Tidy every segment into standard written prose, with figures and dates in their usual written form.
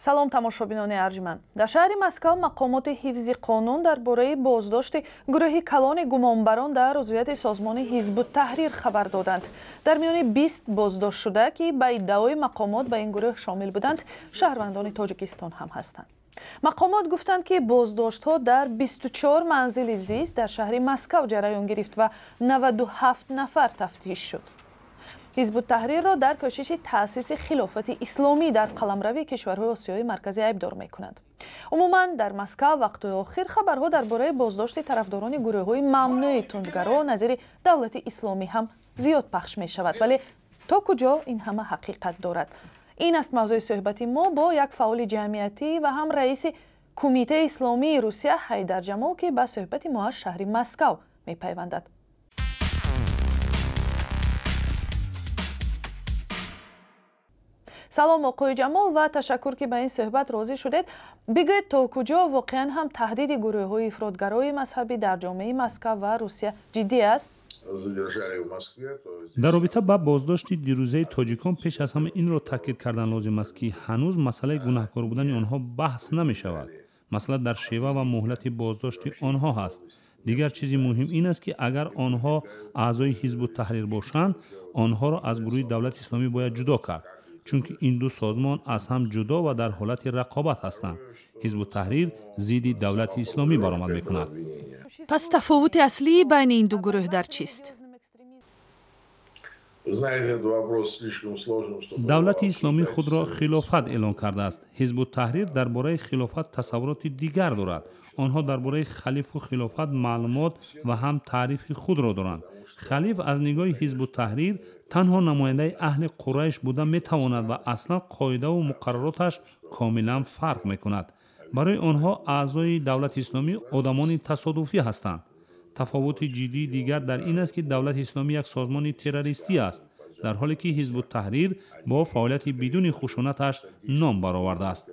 салом тамошобинони арҷманд. Дар шаҳри Москав мақомоти ҳифзи қонун дар бораи боздошти гурӯҳи калони гумонбарон дар узвияти созмони ҳизбуттаҳрир хабар доданд. Дар миёни 20 боздоштшуда, ки ба иддаои мақомот ба ин гурӯҳ шомил буданд, шаҳрвандони Тоҷикистон ҳам ҳастанд. мақомот гуфтанд, ки боздоштҳо дар 24 манзили зист дар шаҳри Москав ҷараён гирифт ва 97 нафар тафтиш шуд. ҳизбуттаҳрирро дар кӯшиши таъсиси хилофати исломӣ дар қаламравии кишварҳои осиёи марказӣ айбдор мекунанд. умуман дар Москав вақтҳои охир хабарҳо дар бораи боздошти тарафдорони гурӯҳҳои мамнӯи тундгаро назири давлати исломӣ ҳам зиёд пахш мешавад, вале то куҷо ин ҳама ҳақиқат дорад? ин аст мавзӯи суҳбати мо бо як фаъоли ҷамъиятӣ ва ҳам раиси Кумитаи исломии Русия Ҳайдар Ҷамол, ки ба суҳбати мо аз шаҳри Москав мепайвандад. салом оқои Ҷамол ва ташаккур, ки ба ин суҳбат розӣ шудед. бигӯед, то куҷо воқеан ҳам таҳдиди гурӯҳҳои ифротгарои мазҳабӣ дар ҷомеаи Москав ва Русия ҷиддӣ аст? дар робита ба боздошти дирӯзаи тоҷикон пеш аз ҳама инро таъкид кардан лозим аст, ки ҳанӯз масъалаи гунаҳкор будани онҳо баҳс намешавад. масъала дар шева ва муҳлати боздошти онҳо ҳаст. дигар чизи муҳим ин аст, ки агар онҳо аъзои ҳизбуттаҳрир бошанд, онҳоро аз гурӯҳи давлати исломӣ бояд ҷудо кард, чунки ин ду созмон аз ҳам ҷудо ва дар ҳолати рақобат ҳастанд. ҳизбуттаҳрир зидди давлати исломӣ баромад мекунад. пас тафовути аслии байни ин ду гурӯҳ дар чист? давлати исломӣ худро хилофат эълон кардааст. ҳизбуттаҳрир дар бораи хилофат тасаввуроти дигар дорад. онҳо дар бораи халифу хилофат маълумот ва ҳам таърифи худро доранд. халиф аз нигоҳи ҳизбуттаҳрир танҳо намояндаи аҳли қурайш буда метавонад ва аслан қоидаву муқаррароташ комилан фарқ мекунад. барои онҳо аъзои давлати исломӣ одамони тасодуфӣ ҳастанд. тафовути ҷиддии дигар дар ин аст, ки давлати исломӣ як созмони террористӣ аст, дар ҳоле ки ҳизбуттаҳрир бо фаъолияти бидуни хушунаташ ном баровардааст.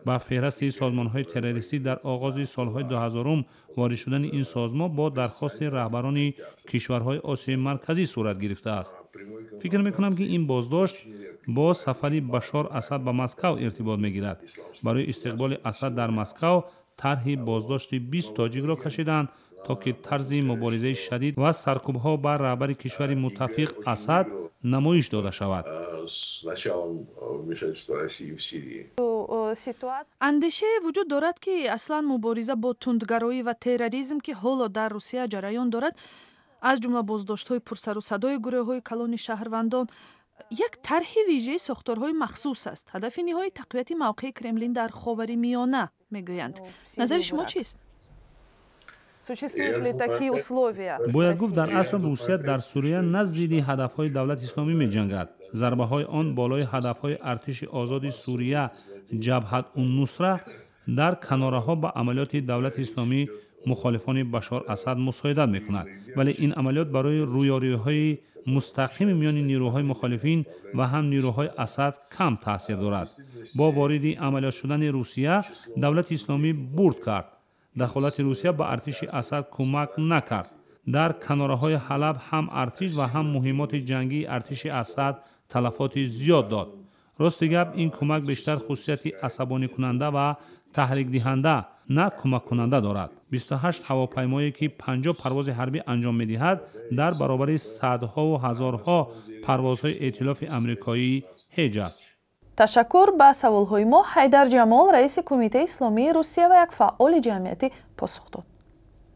ба феҳрасти созмонҳои террористӣ дар оғози солҳои 2000 ворид шудани ин созмон бо дархости раҳбарони кишварҳои осиёи марказӣ сурат гирифтааст. фикр мекунам, ки ин боздошт бо сафари Башор Асад ба Москав иртибот мегирад. барои истиқболи Асад дар Москав тарҳи боздошти 20 тоҷикро кашиданд, то ки тарзи муборизаи шадид ва саркӯбҳо ба раҳбари кишвари муттафиқ Асад намоиш дода шавад. андешае вуҷуд дорад, ки аслан мубориза бо тундгароӣ ва терроризм, ки ҳоло дар Русия ҷараён дорад, аз ҷумла боздоштҳои пурсару садои гурӯҳҳои калони шаҳрвандон, як тарҳи вижаи сохторҳои махсус аст. ҳадафи ниҳоии тақвияти мавқеи Кремлин дар Ховаримиёна мегӯянд. назари шумо чист? бояд гуфт, дар асл Русия дар Сурия на зидди ҳадафҳои давлати исломӣ меҷангад. зарбаҳои он болои ҳадафҳои артиши озоди Сурия Ҷабҳат ун-Нусра дар канораҳо ба амалиёти давлати исломӣ мухолифони Башор Асад мусоидат мекунад. вале ин амалиёт барои рӯёриҳои мустақими миёни нирӯҳои мухолифин ва ҳам нирӯҳои Асад кам таъсир дорад. бо вориди амалиёт шудани Русия, давлати исломӣ бурд кард. дахолати Русия ба артиши Асад кӯмак накард. дар канораҳои Ҳалаб ҳам артиш ва ҳам муҳимоти ҷангии артиши Асад талафоти зиёд дод. рости гап, ин кӯмак бештар хусусияти асабоникунанда ва таҳрикдиҳанда, на кӯмаккунанда дорад. 28 ҳавопаймое, ки 50 парвози ҳарбӣ анҷом медиҳад, дар баробари садҳову ҳазорҳо парвозҳои эътилофи амрикоӣ ҳеҷ аст. ташаккур. ба саволҳои мо Ҳайдар Ҷамол, раиси Кумитаи исломии Русия ва як фаъоли ҷамъиятӣ посух дод.